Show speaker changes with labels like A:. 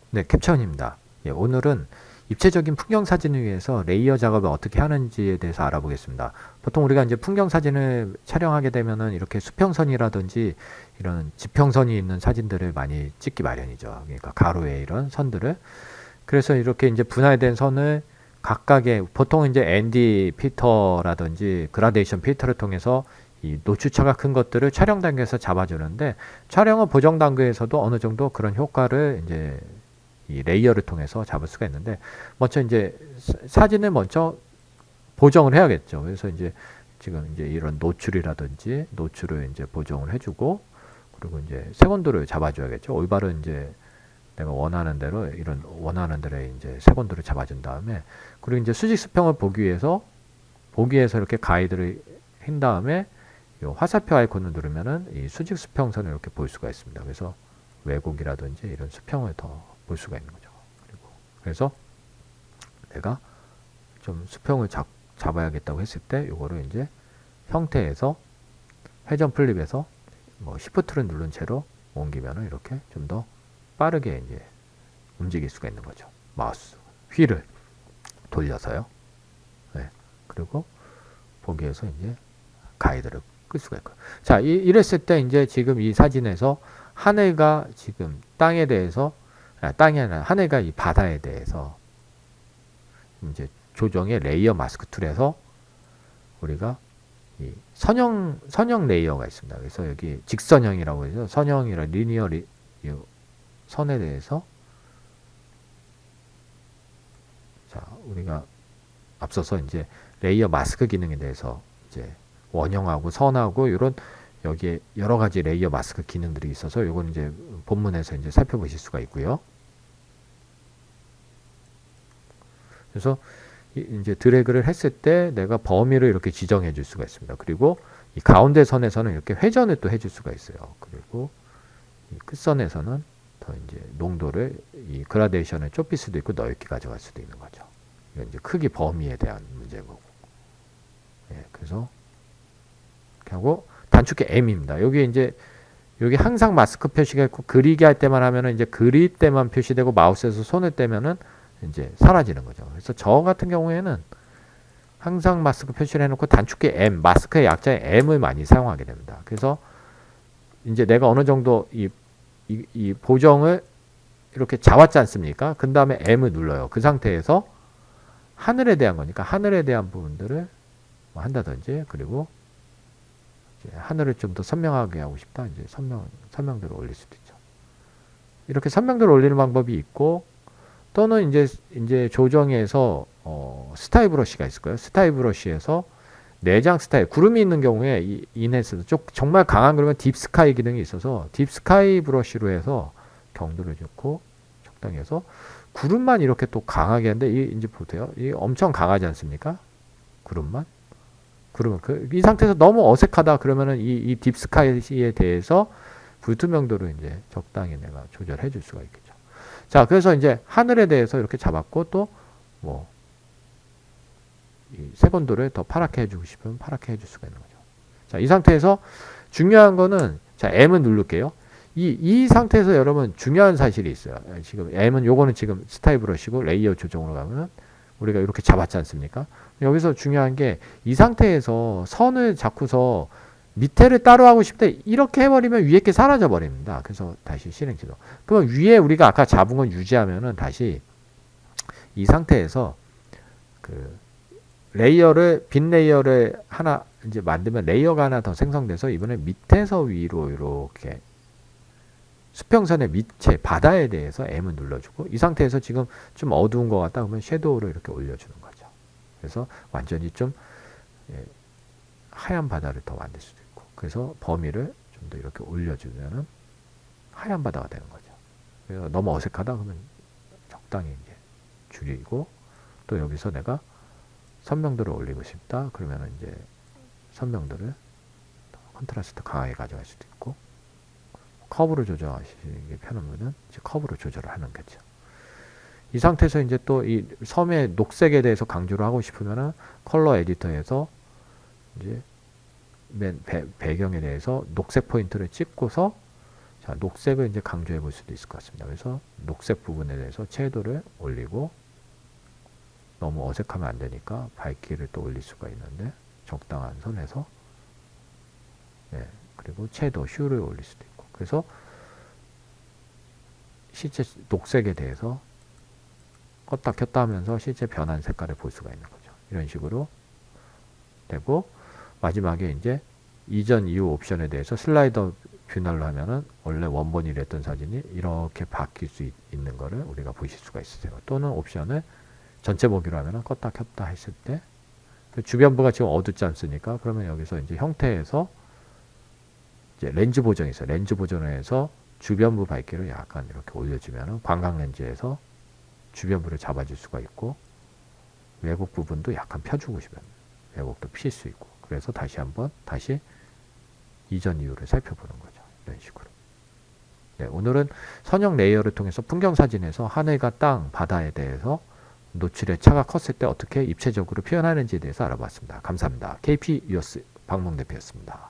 A: 네, 캡처입니다. 예, 오늘은 입체적인 풍경 사진을 위해서 레이어 작업을 어떻게 하는지에 대해서 알아보겠습니다. 보통 우리가 이제 풍경 사진을 촬영하게 되면은 이렇게 수평선이라든지 이런 지평선이 있는 사진들을 많이 찍기 마련이죠. 그러니까 가로에 이런 선들을. 그래서 이렇게 이제 분할된 선을 각각의 보통 이제 ND 필터라든지 그라데이션 필터를 통해서 이 노출차가 큰 것들을 촬영 단계에서 잡아주는데, 촬영은 보정 단계에서도 어느 정도 그런 효과를 이제 이 레이어를 통해서 잡을 수가 있는데, 먼저 이제 사진을 먼저 보정을 해야겠죠. 그래서 이제 지금 이제 이런 노출이라든지 노출을 이제 보정을 해주고, 그리고 이제 색온도를 잡아줘야겠죠. 올바른 이제 내가 원하는 대로 이런 원하는 대로 이제 색온도를 잡아준 다음에, 그리고 이제 수직 수평을 보기 위해서 이렇게 가이드를 한 다음에 이 화살표 아이콘을 누르면은 이 수직 수평선을 이렇게 볼 수가 있습니다. 그래서 왜곡이라든지 이런 수평을 더 볼 수가 있는 거죠. 그리고 그래서 내가 좀 수평을 잡아야겠다고 했을 때 이거를 이제 형태에서 회전 플립에서 뭐 시프트를 누른 채로 옮기면은 이렇게 좀 더 빠르게 이제 움직일 수가 있는 거죠. 마우스 휠을 돌려서요. 네. 그리고 보기에서 이제 가이드를 끌 수가 있고요. 자, 이랬을 때 이제 지금 이 사진에서 하늘가 지금 땅에 대해서, 땅이 아니라 하늘과 이 바다에 대해서 이제 조정의 레이어 마스크 툴에서 우리가 이 선형 레이어가 있습니다. 그래서 여기 직선형이라고 해서 선형이라 리니어 선에 대해서, 자, 우리가 앞서서 이제 레이어 마스크 기능에 대해서 이제 원형하고 선하고 이런 여기에 여러 가지 레이어 마스크 기능들이 있어서 이건 이제 본문에서 이제 살펴보실 수가 있고요. 그래서 이제 드래그를 했을 때 내가 범위를 이렇게 지정해 줄 수가 있습니다. 그리고 이 가운데 선에서는 이렇게 회전을 또 해줄 수가 있어요. 그리고 이 끝선에서는 더 이제 농도를 이 그라데이션을 좁힐 수도 있고 넓게 가져갈 수도 있는 거죠. 이건 이제 크기 범위에 대한 문제인 거고. 예, 그래서 이렇게 하고 단축키 M입니다. 여기 항상 마스크 표시가 있고 그리기 할 때만 하면은 이제 그릴 때만 표시되고 마우스에서 손을 떼면은 이제 사라지는 거죠. 그래서 저 같은 경우에는 항상 마스크 표시를 해놓고 단축키 M, 마스크의 약자인 M을 많이 사용하게 됩니다. 그래서 이제 내가 어느 정도 이 보정을 이렇게 잡았지 않습니까? 그 다음에 M을 눌러요. 그 상태에서 하늘에 대한 거니까 하늘에 대한 부분들을 뭐 한다든지, 그리고 하늘을 좀 더 선명하게 하고 싶다. 이제 선명도를 올릴 수도 있죠. 이렇게 선명도를 올리는 방법이 있고, 또는 이제 조정에서 스타일 브러쉬가 있을 거예요. 스타일 브러쉬에서 내장 스타일, 구름이 있는 경우에 인해서 정말 강한 그러면 딥스카이 기능이 있어서 딥스카이 브러쉬로 해서 경도를 좋고 적당히 해서 구름만 이렇게 또 강하게 하는데, 이제 보세요. 이 엄청 강하지 않습니까? 구름만. 그러면 이 상태에서 너무 어색하다 그러면은 이 딥스카이에 대해서 불투명도를 이제 적당히 내가 조절해 줄 수가 있겠죠. 자, 그래서 이제 하늘에 대해서 이렇게 잡았고, 또 뭐 이 색온도를 더 파랗게 해주고 싶으면 파랗게 해줄 수가 있는 거죠. 자, 이 상태에서 중요한 거는, 자, M은 누를게요. 이 상태에서 여러분 중요한 사실이 있어요. 지금 M은 요거는 지금 스타일 브러쉬고 레이어 조정으로 가면은 우리가 이렇게 잡았지 않습니까? 여기서 중요한 게 이 상태에서 선을 잡고서 밑에를 따로 하고 싶다 이렇게 해버리면 위에 게 사라져 버립니다. 그래서 다시 실행지도. 그럼 위에 우리가 아까 잡은 건 유지하면은 다시 이 상태에서 그 빈 레이어를 하나 이제 만들면 레이어가 하나 더 생성돼서 이번에 밑에서 위로 이렇게 수평선의 밑에 바다에 대해서 M을 눌러주고, 이 상태에서 지금 좀 어두운 것 같다 그러면 섀도우를 이렇게 올려주는 거죠. 그래서 완전히 좀 하얀 바다를 더 만들 수도 있고, 그래서 범위를 좀 더 이렇게 올려주면은 하얀 바다가 되는 거죠. 그래서 너무 어색하다 그러면 적당히 이제 줄이고, 또 여기서 내가 선명도를 올리고 싶다 그러면은 이제 선명도를 컨트라스트 강하게 가져갈 수도 있고, 커브를 조정하시는 게 편하면은 이제 커브로 조절을 하는 거죠. 이 상태에서 이제 또 이 섬의 녹색에 대해서 강조를 하고 싶으면은 컬러 에디터에서 이제 맨 배경에 대해서 녹색 포인트를 찍고서, 자, 녹색을 이제 강조해 볼 수도 있을 것 같습니다. 그래서 녹색 부분에 대해서 채도를 올리고, 너무 어색하면 안 되니까 밝기를 또 올릴 수가 있는데, 적당한 선에서, 네, 그리고 채도, 휴를 올릴 수도 있고. 그래서 실제 녹색에 대해서 껐다 켰다 하면서 실제 변한 색깔을 볼 수가 있는 거죠. 이런 식으로 되고, 마지막에 이제 이전 이후 옵션에 대해서 슬라이더 뷰널로 하면은 원래 원본이라 했던 사진이 이렇게 바뀔 수 있는 거를 우리가 보실 수가 있으세요. 또는 옵션을 전체 보기로 하면은 껐다 켰다 했을 때 주변부가 지금 어둡지 않습니까? 그러면 여기서 이제 형태에서 이제 렌즈 보정이 있어요. 렌즈 보정을 해서 주변부 밝기를 약간 이렇게 올려주면은 광각 렌즈에서 주변부를 잡아줄 수가 있고, 왜곡 부분도 약간 펴주고 싶으면 왜곡도 필 수 있고, 그래서 다시 한번 이전 이후를 살펴보는 거죠. 이런 식으로. 네, 오늘은 선형 레이어를 통해서 풍경 사진에서 하늘과 땅, 바다에 대해서 노출의 차가 컸을 때 어떻게 입체적으로 표현하는지에 대해서 알아봤습니다. 감사합니다. KP 유어스 박몽 대표였습니다.